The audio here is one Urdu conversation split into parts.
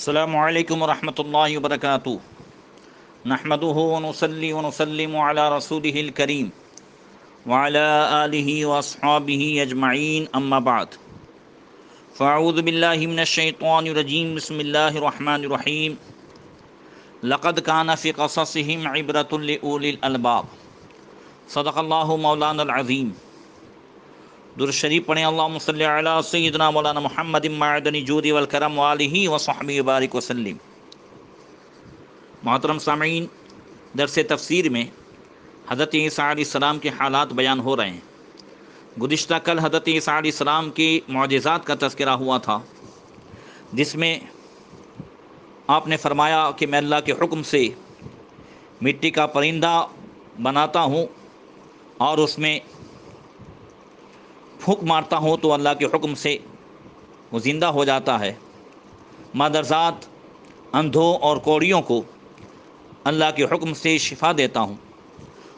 السلام علیکم ورحمۃ اللہ وبرکاتہ۔ نحمدہ ونصلی ونسلم علی رسولہ الکریم وعلی آلہ واصحابہ اجمعین، اما بعد فاعوذ باللہ من الشیطان الرجیم، بسم اللہ الرحمن الرحیم۔ لقد کان فی قصصہم عبرۃ لأولی الالباب، صدق اللہ مولانا العظیم۔ درود شریف پڑھیں، اللہم صلی علی سیدنا مولانا محمد معدن الجود والکرم وآلہ وصحبہ وبارک وسلم۔ محترم سامعین، درس تفسیر میں حضرت عیسیٰ علیہ السلام کے حالات بیان ہو رہے ہیں۔ گزشتہ کل حضرت عیسیٰ علیہ السلام کے معجزات کا تذکرہ ہوا تھا، جس میں آپ نے فرمایا کہ میں اللہ کے حکم سے مٹی کا پرندہ بناتا ہوں اور اس میں پھونک مارتا ہوں تو اللہ کے حکم سے وہ زندہ ہو جاتا ہے۔ مادرزاد اندھوں اور کوڑیوں کو اللہ کے حکم سے شفا دیتا ہوں۔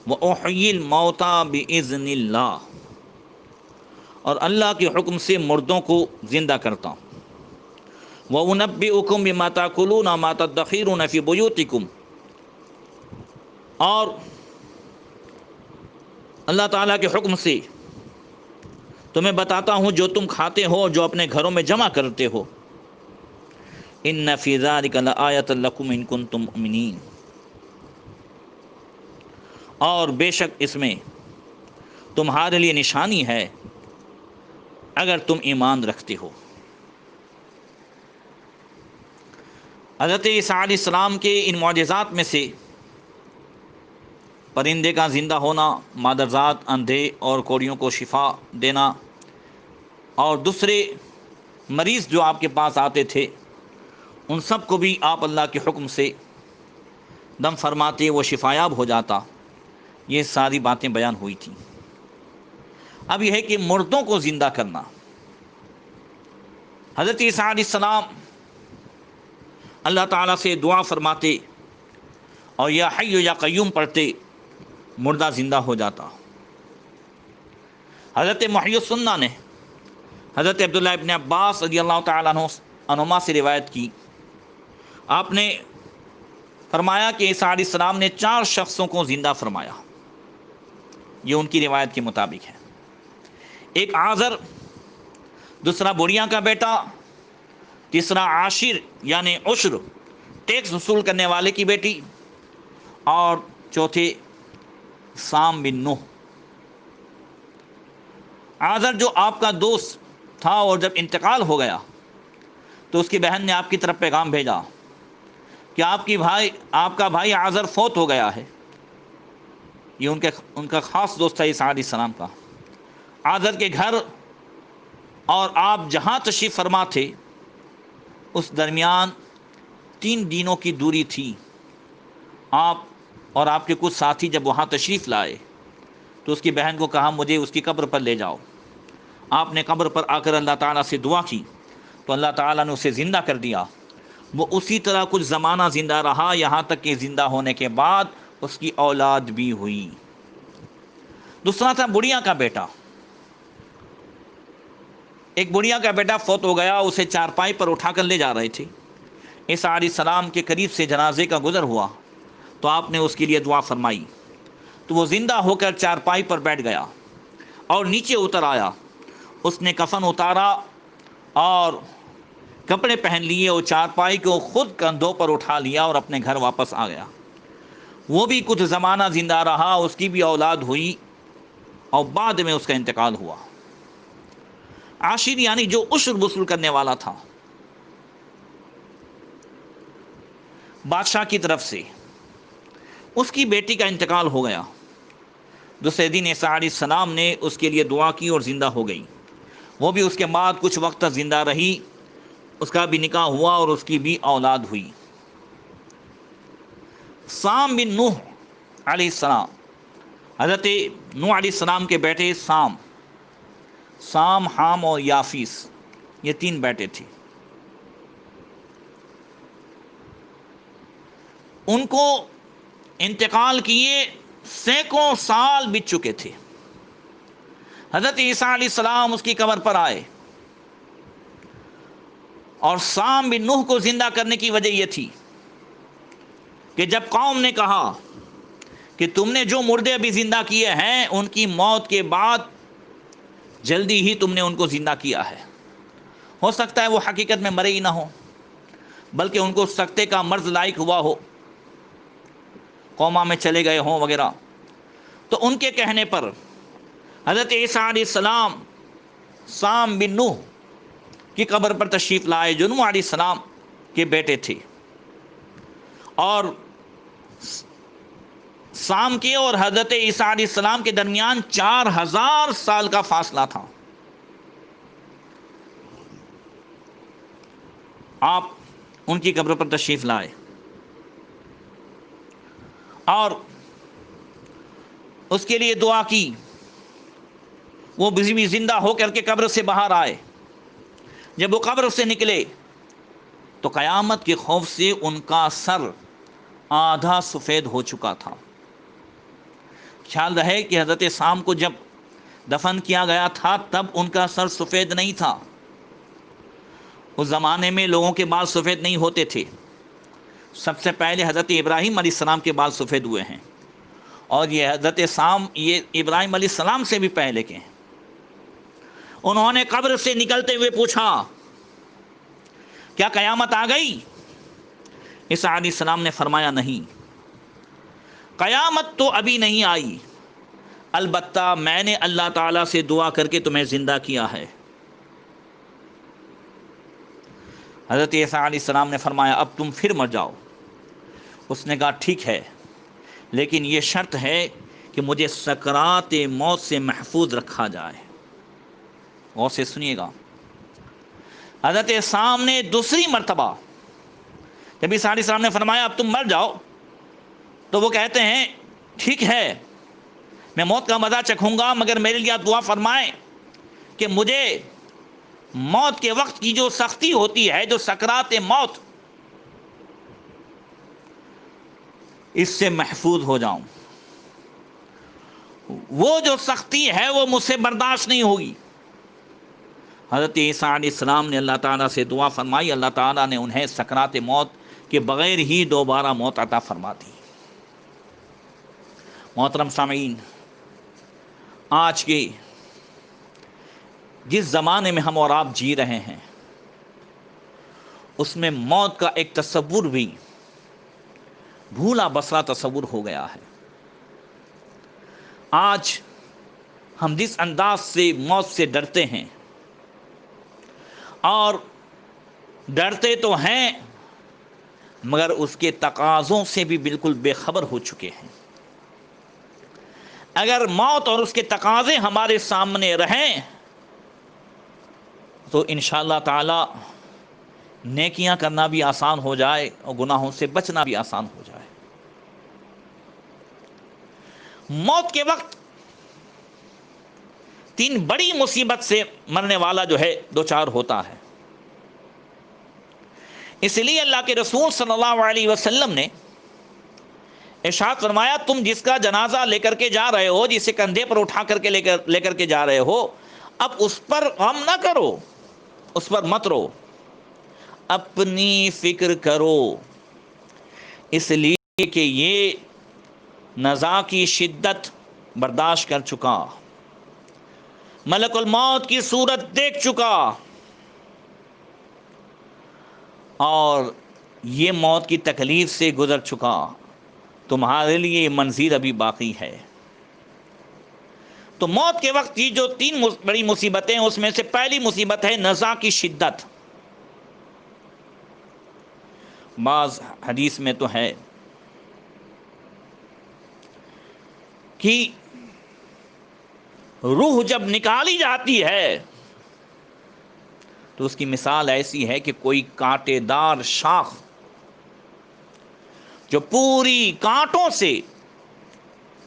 وَأُحْيِي الْمَوْتَى بِإِذْنِ اللَّهِ، اور اللہ کے حکم سے مردوں کو زندہ کرتا ہوں۔ وَأُنَبِّئُكُم بِمَا تَأْكُلُونَ وَمَا تَدَّخِرُونَ فِي بُيُوتِكُمْ، اور اللہ تعالیٰ کے حکم سے تمہیں بتاتا ہوں جو تم کھاتے ہو، جو اپنے گھروں میں جمع کرتے ہو۔ إِنَّ فِي ذَلِكَ لَآيَةً لَكُمْ إِن كُنتُم مُؤْمِنِينَ، اور بے شک اس میں تمہارے لیے نشانی ہے اگر تم ایمان رکھتے ہو۔ حضرت عیسیٰ علیہ السلام کے ان معجزات میں سے پرندے کا زندہ ہونا، مادرزاد اندھے اور کوڑیوں کو شفا دینا، اور دوسرے مریض جو آپ کے پاس آتے تھے ان سب کو بھی آپ اللہ کے حکم سے دم فرماتے، وہ شفایاب ہو جاتا، یہ ساری باتیں بیان ہوئی تھیں۔ اب یہ ہے کہ مردوں کو زندہ کرنا، حضرت عیسیٰ علیہ السلام اللہ تعالیٰ سے دعا فرماتے اور یا حی یا قیوم پڑھتے، مردہ زندہ ہو جاتا۔ حضرت محی السنہ نے حضرت عبداللہ ابن عباس رضی اللہ تعالیٰ عنہما سے روایت کی، آپ نے فرمایا کہ عیسیٰ علیہ السلام نے 4 شخصوں کو زندہ فرمایا، یہ ان کی روایت کے مطابق ہے۔ ایک عازر، دوسرا بڑھیاں کا بیٹا، تیسرا عاشر یعنی عشر ٹیکس وصول کرنے والے کی بیٹی، اور چوتھے سام بن نوح۔ عازر جو آپ کا دوست تھا اور جب انتقال ہو گیا تو اس کی بہن نے آپ کی طرف پیغام بھیجا کہ آپ کا بھائی عازر فوت ہو گیا ہے۔ یہ ان کا خاص دوست تھا عیسیٰ علیہ السلام کا۔ عازر کے گھر اور آپ جہاں تشریف فرما تھے اس درمیان 3 دنوں کی دوری تھی۔ آپ اور آپ کے کچھ ساتھی جب وہاں تشریف لائے تو اس کی بہن کو کہا مجھے اس کی قبر پر لے جاؤ۔ آپ نے قبر پر آ کر اللہ تعالیٰ سے دعا کی تو اللہ تعالیٰ نے اسے زندہ کر دیا۔ وہ اسی طرح کچھ زمانہ زندہ رہا، یہاں تک کہ زندہ ہونے کے بعد اس کی اولاد بھی ہوئی۔ دوسرا تھا بڑھیاں کا بیٹا۔ ایک بڑھیاں کا بیٹا فوت ہو گیا، اسے چارپائی پر اٹھا کر لے جا رہے تھے۔ عیسیٰ علیہ السلام کے قریب سے جنازے کا گزر ہوا تو آپ نے اس کے لیے دعا فرمائی تو وہ زندہ ہو کر چارپائی پر بیٹھ گیا اور نیچے اتر آیا۔ اس نے کفن اتارا اور کپڑے پہن لیے اور چارپائی کو خود کندھوں پر اٹھا لیا اور اپنے گھر واپس آ گیا۔ وہ بھی کچھ زمانہ زندہ رہا، اس کی بھی اولاد ہوئی اور بعد میں اس کا انتقال ہوا۔ عاشر یعنی جو عشر وصول کرنے والا تھا، بادشاہ کی طرف سے اس کی بیٹی کا انتقال ہو گیا۔ دوسرے دن عیسیٰ علیہ السلام نے اس کے لیے دعا کی اور زندہ ہو گئی۔ وہ بھی اس کے بعد کچھ وقت تک زندہ رہی، اس کا بھی نکاح ہوا اور اس کی بھی اولاد ہوئی۔ سام بن نوح علیہ السلام، حضرت نوح علیہ السلام کے بیٹے سام، حام اور یافیس، یہ 3 بیٹے تھے۔ ان کو انتقال کیے سینکڑوں سال بیت چکے تھے۔ حضرت عیسیٰ علیہ السلام اس کی قبر پر آئے، اور سام بن نوح کو زندہ کرنے کی وجہ یہ تھی کہ جب قوم نے کہا کہ تم نے جو مردے ابھی زندہ کیے ہیں ان کی موت کے بعد جلدی ہی تم نے ان کو زندہ کیا ہے، ہو سکتا ہے وہ حقیقت میں مرے ہی نہ ہو بلکہ ان کو سکتے کا مرض لاحق ہوا ہو، کوما میں چلے گئے ہوں وغیرہ، تو ان کے کہنے پر حضرت عیسیٰ علیہ السلام سام بن نوح کی قبر پر تشریف لائے جو نوح علیہ السلام کے بیٹے تھے، اور سام کے اور حضرت عیسیٰ علیہ السلام کے درمیان 4000 سال کا فاصلہ تھا۔ آپ ان کی قبر پر تشریف لائے اور اس کے لیے دعا کی، وہ بھی زندہ ہو کر کے قبر سے باہر آئے۔ جب وہ قبر سے نکلے تو قیامت کے خوف سے ان کا سر آدھا سفید ہو چکا تھا۔ خیال رہے کہ حضرت سام کو جب دفن کیا گیا تھا تب ان کا سر سفید نہیں تھا، اس زمانے میں لوگوں کے بال سفید نہیں ہوتے تھے، سب سے پہلے حضرت ابراہیم علیہ السلام کے بال سفید ہوئے ہیں، اور یہ حضرت سام یہ ابراہیم علیہ السلام سے بھی پہلے کے ہیں۔ انہوں نے قبر سے نکلتے ہوئے پوچھا کیا قیامت آ گئی؟ عیسیٰ علیہ السلام نے فرمایا نہیں، قیامت تو ابھی نہیں آئی، البتہ میں نے اللہ تعالیٰ سے دعا کر کے تمہیں زندہ کیا ہے۔ حضرت عیسیٰ علیہ السلام نے فرمایا اب تم پھر مر جاؤ۔ اس نے کہا ٹھیک ہے، لیکن یہ شرط ہے کہ مجھے سکرات موت سے محفوظ رکھا جائے۔ غور سے سنیے گا، حضرت سام نے دوسری مرتبہ جب عیسیٰ علیہ السلام نے فرمایا اب تم مر جاؤ، تو وہ کہتے ہیں ٹھیک ہے میں موت کا مزہ چکھوں گا، مگر میرے لیے دعا فرمائیں کہ مجھے موت کے وقت کی جو سختی ہوتی ہے، جو سکرات موت، اس سے محفوظ ہو جاؤں، وہ جو سختی ہے وہ مجھ سے برداشت نہیں ہوگی۔ حضرت عیسیٰ علیہ السلام نے اللہ تعالیٰ سے دعا فرمائی، اللہ تعالیٰ نے انہیں سکرات موت کے بغیر ہی دوبارہ موت عطا فرما دی۔ محترم سامعین، آج کے جس زمانے میں ہم اور آپ جی رہے ہیں اس میں موت کا ایک تصور بھی بھولا بسرا تصور ہو گیا ہے۔ آج ہم جس انداز سے موت سے ڈرتے ہیں، اور ڈرتے تو ہیں مگر اس کے تقاضوں سے بھی بالکل بے خبر ہو چکے ہیں۔ اگر موت اور اس کے تقاضے ہمارے سامنے رہیں تو انشاءاللہ تعالی نیکیاں کرنا بھی آسان ہو جائے اور گناہوں سے بچنا بھی آسان ہو جائے۔ موت کے وقت 3 بڑی مصیبت سے مرنے والا جو ہے دوچار ہوتا ہے۔ اس لیے اللہ کے رسول صلی اللہ علیہ وسلم نے ارشاد فرمایا تم جس کا جنازہ لے کر کے جا رہے ہو، جسے کندھے پر اٹھا کر کے لے کر کے جا رہے ہو، اب اس پر غم نہ کرو، اس پر مت رو، اپنی فکر کرو، اس لیے کہ یہ نزا کی شدت برداشت کر چکا، ملک الموت کی صورت دیکھ چکا، اور یہ موت کی تکلیف سے گزر چکا، تمہارے لیے یہ منزل ابھی باقی ہے۔ تو موت کے وقت کی جو 3 بڑی مصیبتیں، اس میں سے پہلی مصیبت ہے نزا کی شدت۔ بعض حدیث میں تو ہے کہ روح جب نکالی جاتی ہے تو اس کی مثال ایسی ہے کہ کوئی کانٹے دار شاخ جو پوری کانٹوں سے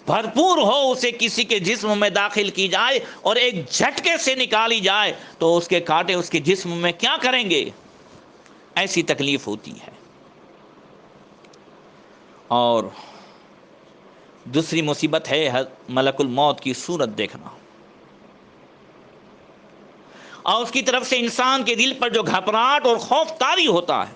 بھرپور ہو، اسے کسی کے جسم میں داخل کی جائے اور ایک جھٹکے سے نکالی جائے تو اس کے کانٹے اس کے جسم میں کیا کریں گے، ایسی تکلیف ہوتی ہے۔ اور دوسری مصیبت ہے ملک الموت کی صورت دیکھنا۔ اور اس کی طرف سے انسان کے دل پر جو گھبراہٹ اور خوف طاری ہوتا ہے،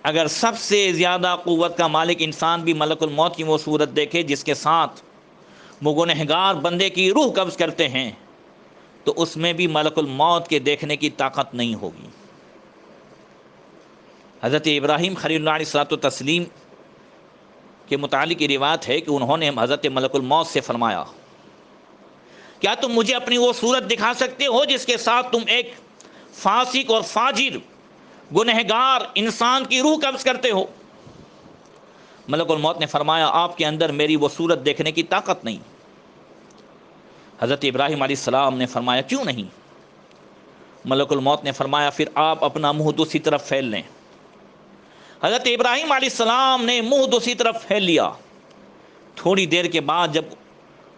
اگر سب سے زیادہ قوت کا مالک انسان بھی ملک الموت کی وہ صورت دیکھے جس کے ساتھ وہ گنہگار بندے کی روح قبض کرتے ہیں، تو اس میں بھی ملک الموت کے دیکھنے کی طاقت نہیں ہوگی۔ حضرت ابراہیم خلیل اللہ علیہ الصلوۃ والتسلیم کے متعلق یہ روایت ہے کہ انہوں نے حضرت ملک الموت سے فرمایا، کیا تم مجھے اپنی وہ صورت دکھا سکتے ہو جس کے ساتھ تم ایک فاسق اور فاجر گنہگار انسان کی روح قبض کرتے ہو؟ ملک الموت نے فرمایا، آپ کے اندر میری وہ صورت دیکھنے کی طاقت نہیں۔ حضرت ابراہیم علیہ السلام نے فرمایا، کیوں نہیں؟ ملک الموت نے فرمایا، پھر آپ اپنا منہ دوسری طرف پھیل لیں۔ حضرت ابراہیم علیہ السلام نے منہ دوسری طرف پھیل لیا۔ تھوڑی دیر کے بعد جب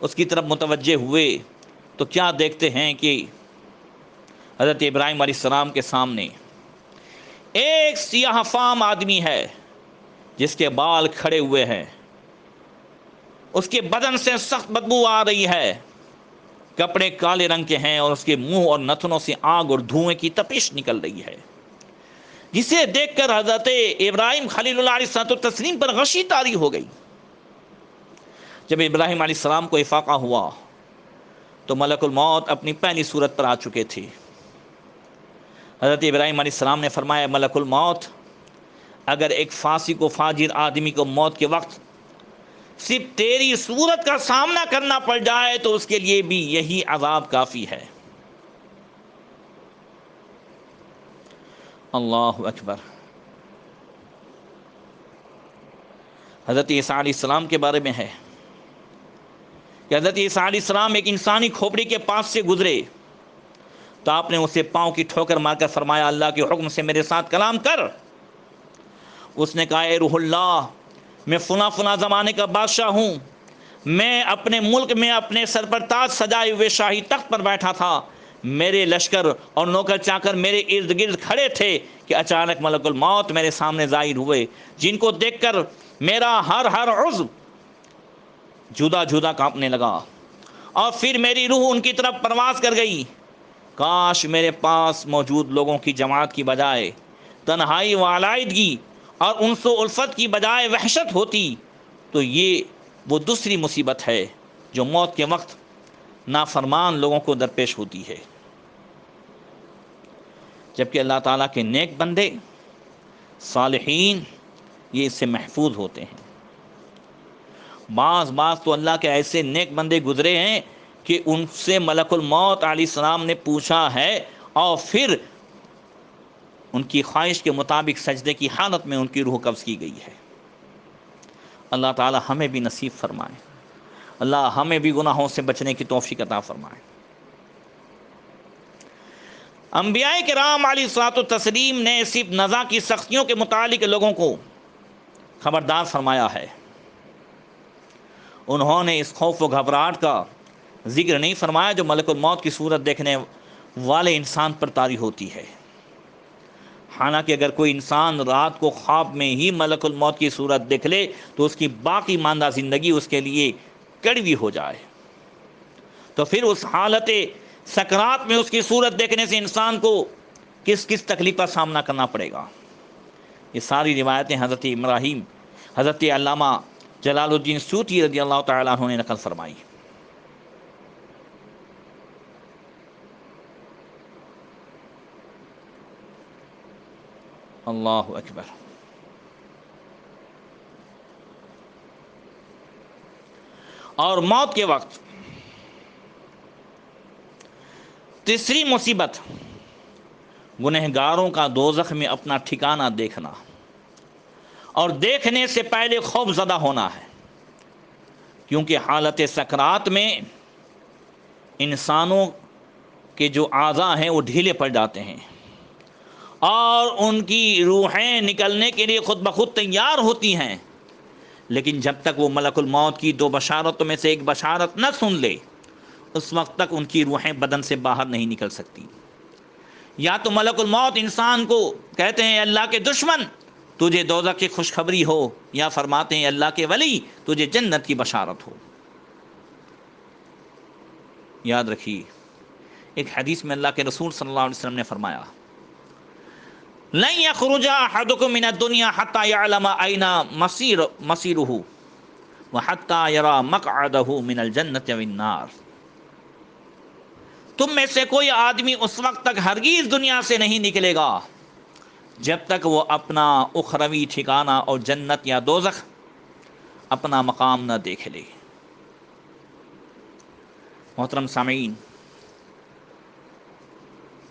اس کی طرف متوجہ ہوئے تو کیا دیکھتے ہیں کہ حضرت ابراہیم علیہ السلام کے سامنے ایک سیاہ فام آدمی ہے جس کے بال کھڑے ہوئے ہیں، اس کے بدن سے سخت بدبو آ رہی ہے، کپڑے کالے رنگ کے ہیں اور اس کے منہ اور نتنوں سے آگ اور دھوئیں کی تپش نکل رہی ہے، جسے دیکھ کر حضرت ابراہیم خلیل اللہ علیہ السلام پر غشی طاری ہو گئی۔ جب ابراہیم علیہ السلام کو افاقہ ہوا تو ملک الموت اپنی پہلی صورت پر آ چکے تھے۔ حضرت ابراہیم علیہ السلام نے فرمایا، ملک الموت، اگر ایک فاسق و فاجر آدمی کو موت کے وقت صرف تیری صورت کا سامنا کرنا پڑ جائے تو اس کے لیے بھی یہی عذاب کافی ہے۔ اللہ اکبر۔ حضرت عیسیٰ علیہ السلام کے بارے میں ہے کہ حضرت عیسیٰ علیہ السلام ایک انسانی کھوپڑی کے پاس سے گزرے تو آپ نے اسے پاؤں کی ٹھوکر مار کر فرمایا، اللہ کے حکم سے میرے ساتھ کلام کر۔ اس نے کہا، اے روح اللہ، میں فلاں فلاں زمانے کا بادشاہ ہوں، میں اپنے ملک میں اپنے سر پر تاج سجائے ہوئے شاہی تخت پر بیٹھا تھا، میرے لشکر اور نوکر چاکر میرے ارد گرد کھڑے تھے کہ اچانک ملک الموت میرے سامنے ظاہر ہوئے، جن کو دیکھ کر میرا ہر عضو جدا جدا کانپنے لگا، اور پھر میری روح ان کی طرف پرواز کر گئی۔ کاش میرے پاس موجود لوگوں کی جماعت کی بجائے تنہائی و علیحدگی اور انس و الفت کی بجائے وحشت ہوتی، تو یہ وہ دوسری مصیبت ہے جو موت کے وقت نافرمان لوگوں کو درپیش ہوتی ہے، جبکہ اللہ تعالیٰ کے نیک بندے صالحین یہ اس سے محفوظ ہوتے ہیں۔ بعض تو اللہ کے ایسے نیک بندے گزرے ہیں کہ ان سے ملک الموت علیہ السلام نے پوچھا ہے اور پھر ان کی خواہش کے مطابق سجدے کی حالت میں ان کی روح قبض کی گئی ہے۔ اللہ تعالی ہمیں بھی نصیب فرمائے، اللہ ہمیں بھی گناہوں سے بچنے کی توفیق عطا فرمائے۔ انبیاء کرام علیہ الصلوۃ والتسلیم نے صرف نزا کی سختیوں کے متعلق لوگوں کو خبردار فرمایا ہے، انہوں نے اس خوف و گھبراہٹ کا ذکر نہیں فرمایا جو ملک الموت کی صورت دیکھنے والے انسان پر طاری ہوتی ہے۔ حالانکہ اگر کوئی انسان رات کو خواب میں ہی ملک الموت کی صورت دیکھ لے تو اس کی باقی ماندہ زندگی اس کے لیے کڑوی ہو جائے، تو پھر اس حالت سکرات میں اس کی صورت دیکھنے سے انسان کو کس کس تکلیف کا سامنا کرنا پڑے گا۔ یہ ساری روایتیں حضرت علامہ جلال الدین سیوطی رضی اللہ تعالیٰ عنہ نے نقل فرمائی۔ اللہ اکبر۔ اور موت کے وقت تیسری مصیبت گنہگاروں کا دوزخ میں اپنا ٹھکانہ دیکھنا اور دیکھنے سے پہلے خوف زدہ ہونا ہے، کیونکہ حالت سکرات میں انسانوں کے جو اعضاء ہیں وہ ڈھیلے پڑ جاتے ہیں اور ان کی روحیں نکلنے کے لیے خود بخود تیار ہوتی ہیں، لیکن جب تک وہ ملک الموت کی دو بشارتوں میں سے ایک بشارت نہ سن لے اس وقت تک ان کی روحیں بدن سے باہر نہیں نکل سکتی۔ یا تو ملک الموت انسان کو کہتے ہیں اللہ کے دشمن تجھے دوزخ کی خوشخبری ہو، یا فرماتے ہیں اللہ کے ولی تجھے جنت کی بشارت ہو۔ یاد رکھیے ایک حدیث میں اللہ کے رسول صلی اللہ علیہ وسلم نے فرمایا لن یخرج احدکم من الدنیا حتی یعلم این مصیرہ وحتی یری مقعدہ من الجنۃ والنار، تم میں سے کوئی آدمی اس وقت تک ہرگز دنیا سے نہیں نکلے گا جب تک وہ اپنا اخروی ٹھکانہ اور جنت یا دوزخ اپنا مقام نہ دیکھ لے۔ محترم سامعین،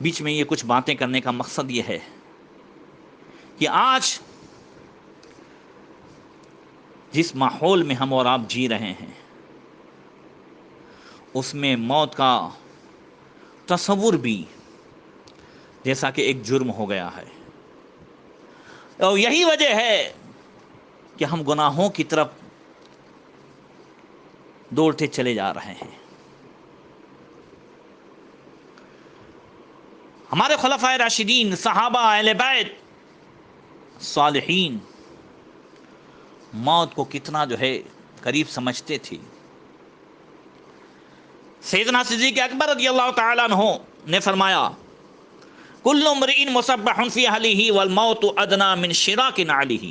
بیچ میں یہ کچھ باتیں کرنے کا مقصد یہ ہے کہ آج جس ماحول میں ہم اور آپ جی رہے ہیں اس میں موت کا تصور بھی جیسا کہ ایک جرم ہو گیا ہے، اور یہی وجہ ہے کہ ہم گناہوں کی طرف دوڑتے چلے جا رہے ہیں۔ ہمارے خلفائے راشدین، صحابہ، اہل بیت، صالحین موت کو کتنا قریب سمجھتے تھے۔ سیدنا صدیق اکبر رضی اللہ تعالیٰ عنہ نے فرمایا کل امرئ مصبح فی اہلہ والموت ادنی من شراک نعلہ،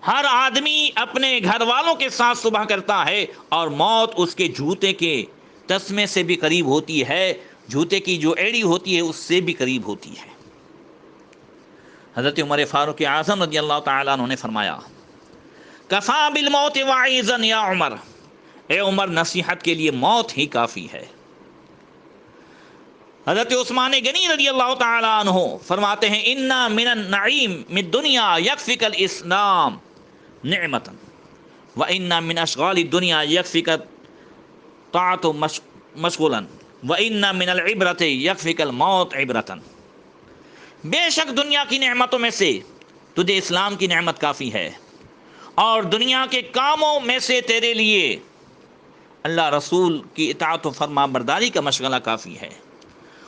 ہر آدمی اپنے گھر والوں کے ساتھ صبح کرتا ہے اور موت اس کے جوتے کے تسمے سے بھی قریب ہوتی ہے، جوتے کی جو ایڑی ہوتی ہے اس سے بھی قریب ہوتی ہے۔ حضرت عمر فاروق اعظم رضی اللہ تعالیٰ عنہ نے فرمایا کفا بالموت وعیزا یا عمر، اے عمر نصیحت کے لیے موت ہی کافی ہے۔ حضرت عثمان غنی رضی اللہ تعالیٰ عنہ فرماتے ہیں انا من النعیم من دنیا یکفیک الاسلام نعمتا وانا من اشغال الدنیا یکفیک طاعت مشغولا وانا من العبرت یکفیک الموت عبرتا، بے شک دنیا کی نعمتوں میں سے تجھے اسلام کی نعمت کافی ہے، اور دنیا کے کاموں میں سے تیرے لیے اللہ رسول کی اطاعت و فرما برداری کا مشغلہ کافی ہے،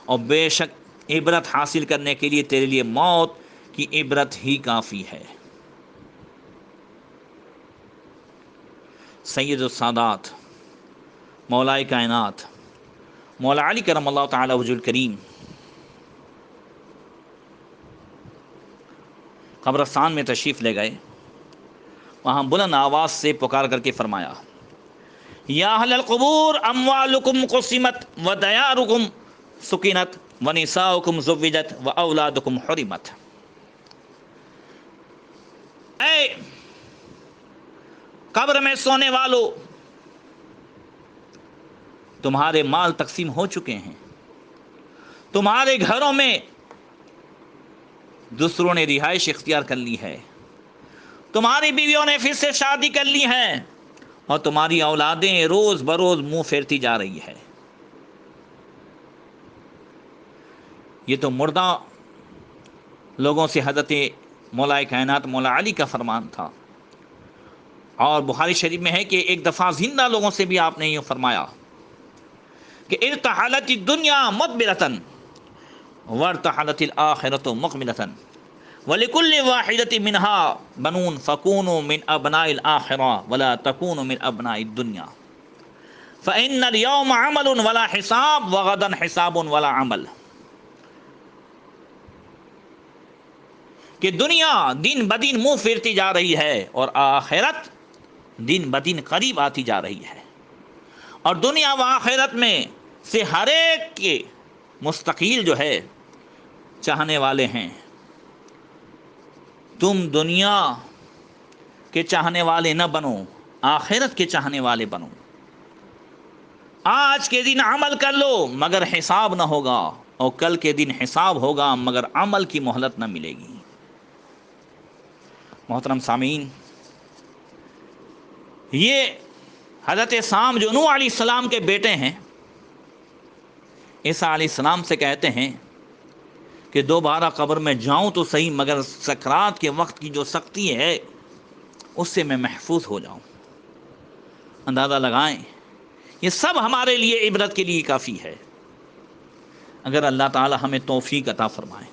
اور بے شک عبرت حاصل کرنے کے لیے تیرے لیے موت کی عبرت ہی کافی ہے۔ سید السادات مولائے کائنات مولا علی کرم اللہ تعالی وجہ الکریم قبرستان میں تشریف لے گئے، وہاں بلند آواز سے پکار کر کے فرمایا یا اہل القبور اموالکم قسمت و دیارکم سکینت و نساؤکم زوجت و اولادکم حرمت، اے قبر میں سونے والو، تمہارے مال تقسیم ہو چکے ہیں، تمہارے گھروں میں دوسروں نے رہائش اختیار کر لی ہے، تمہاری بیویوں نے پھر سے شادی کر لی ہے، اور تمہاری اولادیں روز بروز منہ پھیرتی جا رہی ہے۔ یہ تو مردہ لوگوں سے حضرت مولا کائنات مولا علی کا فرمان تھا، اور بخاری شریف میں ہے کہ ایک دفعہ زندہ لوگوں سے بھی آپ نے یہ فرمایا کہ ارتحلت الدنیا مدبرۃ وارتحلت الآخرۃ مقبلۃ ولکل واحدۃ منها بنون فکونوا من ابناء الآخرہ ولا تکونوا من ابناء الدنیا فإن اليوم عمل ولا حساب وغدا حساب ولا عمل، کہ دنیا دن بدن منہ پھیرتی جا رہی ہے اور آخرت دن بدن قریب آتی جا رہی ہے، اور دنیا و آخرت میں سے ہر ایک کے مستقیل چاہنے والے ہیں۔ تم دنیا کے چاہنے والے نہ بنو، آخرت کے چاہنے والے بنو۔ آج کے دن عمل کر لو مگر حساب نہ ہوگا، اور کل کے دن حساب ہوگا مگر عمل کی مہلت نہ ملے گی۔ محترم سامعین، یہ حضرت سام جو نوح علیہ السلام کے بیٹے ہیں، عیسیٰ علیہ السلام سے کہتے ہیں کہ دوبارہ قبر میں جاؤں تو صحیح مگر سکرات کے وقت کی جو سختی ہے اس سے میں محفوظ ہو جاؤں۔ اندازہ لگائیں، یہ سب ہمارے لیے عبرت کے لیے کافی ہے، اگر اللہ تعالی ہمیں توفیق عطا فرمائے۔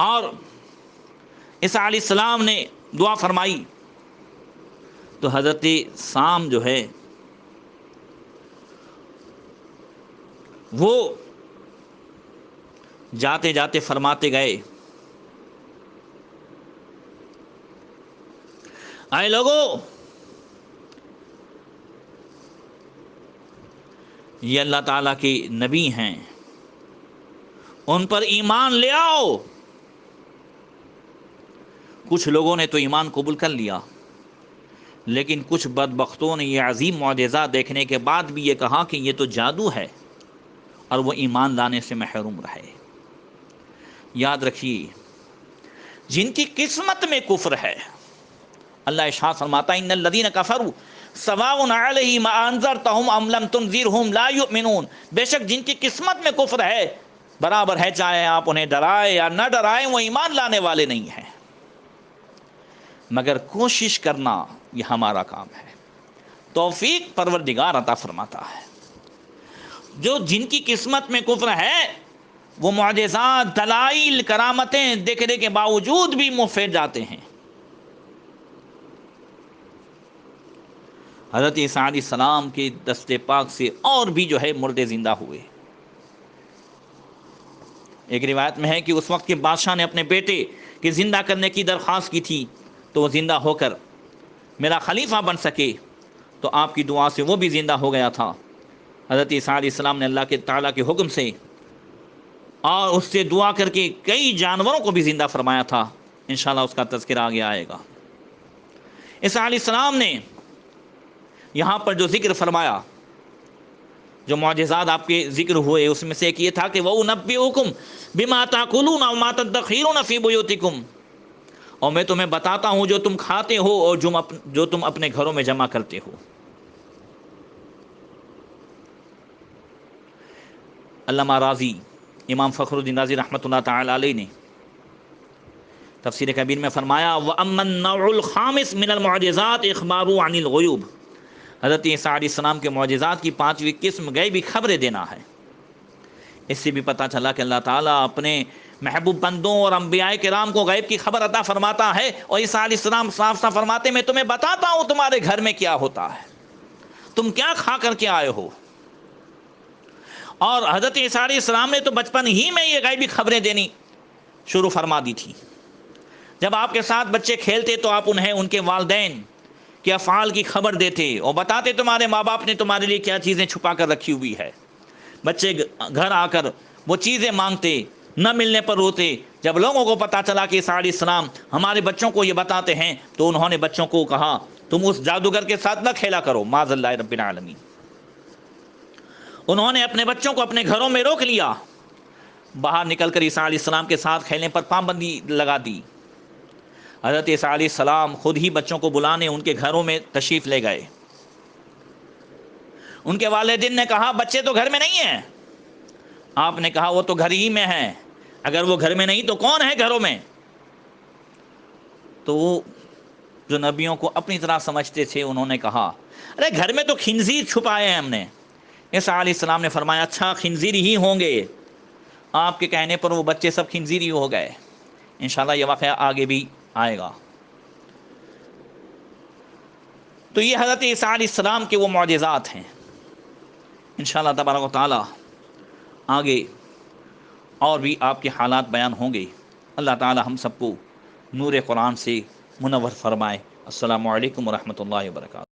اور عیسیٰ علیہ السلام نے دعا فرمائی تو حضرت سام وہ جاتے جاتے فرماتے گئے، اے لوگو، یہ اللہ تعالیٰ کے نبی ہیں، ان پر ایمان لے آؤ۔ کچھ لوگوں نے تو ایمان قبول کر لیا، لیکن کچھ بدبختوں نے یہ عظیم معجزہ دیکھنے کے بعد بھی یہ کہا کہ یہ تو جادو ہے، اور وہ ایمان لانے سے محروم رہے۔ یاد رکھیے، جن کی قسمت میں کفر ہے، اللہ ارشاد فرماتا ہے ان الذین کفروا سواء علیہم انذرتہم ام لم تنذرہم لا یؤمنون، بے شک جن کی قسمت میں کفر ہے، برابر ہے چاہے آپ انہیں ڈرائے یا نہ ڈرائیں، وہ ایمان لانے والے نہیں ہیں۔ مگر کوشش کرنا یہ ہمارا کام ہے، توفیق پروردگار عطا فرماتا ہے۔ جو جن کی قسمت میں کفر ہے، وہ معجزات، دلائل، کرامتیں دیکھنے کے باوجود بھی منہ پھیر جاتے ہیں۔ حضرت عیسیٰ علیہ السلام کے دست پاک سے اور بھی جو ہے مردے زندہ ہوئے۔ ایک روایت میں ہے کہ اس وقت کے بادشاہ نے اپنے بیٹے کے زندہ کرنے کی درخواست کی تھی، تو وہ زندہ ہو کر میرا خلیفہ بن سکے، تو آپ کی دعا سے وہ بھی زندہ ہو گیا تھا۔ حضرت عیسیٰ علیہ السلام نے اللہ کے تعالیٰ کے حکم سے اور اس سے دعا کر کے کئی جانوروں کو بھی زندہ فرمایا تھا، انشاءاللہ اس کا تذکرہ آگے آئے گا۔ عیسیٰ علیہ السلام نے یہاں پر جو ذکر فرمایا، جو معجزات آپ کے ذکر ہوئے، اس میں سے ایک یہ تھا کہ وَأُنَبِّئُكُم بِمَا تَأْكُلُونَ وَمَا تَدَّخِرُونَ فِي بُيُوتِكُمْ، اور میں تمہیں بتاتا ہوں جو تم کھاتے ہو اور جو تم اپنے گھروں میں جمع کرتے ہو۔ علامہ راضی، امام فخر الدین رازی رحمۃ اللہ تعالی علیہ نے تفسیر کبیر میں فرمایا وَأَمَّا النَّوْعُ الْخَامِسُ مِنَ الْمُعْجِزَاتِ إِخْبَارُ عَنِ الْغُیُوبِ، حضرت عیسیٰ علیہ السلام کے معجزات کی پانچویں قسم غیبی خبریں دینا ہے۔ اس سے بھی پتہ چلا کہ اللہ تعالیٰ اپنے محبوب بندوں اور انبیاء کرام کو غیب کی خبر عطا فرماتا ہے، اور عیسیٰ علیہ السلام صاف صاف فرماتے میں تمہیں بتاتا ہوں تمہارے گھر میں کیا ہوتا ہے، تم کیا کھا کر کے آئے ہو۔ اور حضرت عیسیٰ علیہ السلام نے تو بچپن ہی میں یہ غیبی خبریں دینی شروع فرما دی تھی۔ جب آپ کے ساتھ بچے کھیلتے تو آپ انہیں ان کے والدین کے افعال کی خبر دیتے اور بتاتے تمہارے ماں باپ نے تمہارے لیے کیا چیزیں چھپا کر رکھی ہوئی ہے۔ بچے گھر آ کر وہ چیزیں مانگتے، نہ ملنے پر روتے۔ جب لوگوں کو پتہ چلا کہ عیسیٰ علیہ السلام ہمارے بچوں کو یہ بتاتے ہیں، تو انہوں نے بچوں کو کہا تم اس جادوگر کے ساتھ نہ کھیلا کرو، معاذ اللہ رب العالمین۔ انہوں نے اپنے بچوں کو اپنے گھروں میں روک لیا، باہر نکل کر عیسیٰ علیہ السلام کے ساتھ کھیلنے پر پابندی لگا دی۔ حضرت عیسیٰ علیہ السلام خود ہی بچوں کو بلانے ان کے گھروں میں تشریف لے گئے۔ ان کے والدین نے کہا بچے تو گھر میں نہیں ہیں۔ آپ نے کہا وہ تو گھر ہی میں ہیں، اگر وہ گھر میں نہیں تو کون ہے گھروں میں؟ تو وہ جو نبیوں کو اپنی طرح سمجھتے تھے، انہوں نے کہا ارے گھر میں تو خنزیر چھپائے ہیں ہم نے۔ عیسیٰ علیہ السلام نے فرمایا اچھا خنزیر ہی ہوں گے۔ آپ کے کہنے پر وہ بچے سب خنزیر ہی ہو گئے۔ انشاءاللہ یہ واقعہ آگے بھی آئے گا۔ تو یہ حضرت عیسیٰ علیہ السلام کے وہ معجزات ہیں۔ انشاءاللہ تبارک و تعالی آگے اور بھی آپ کے حالات بیان ہوں گے۔ اللہ تعالی ہم سب کو نور قرآن سے منور فرمائے۔ السلام علیکم ورحمۃ اللہ وبرکاتہ۔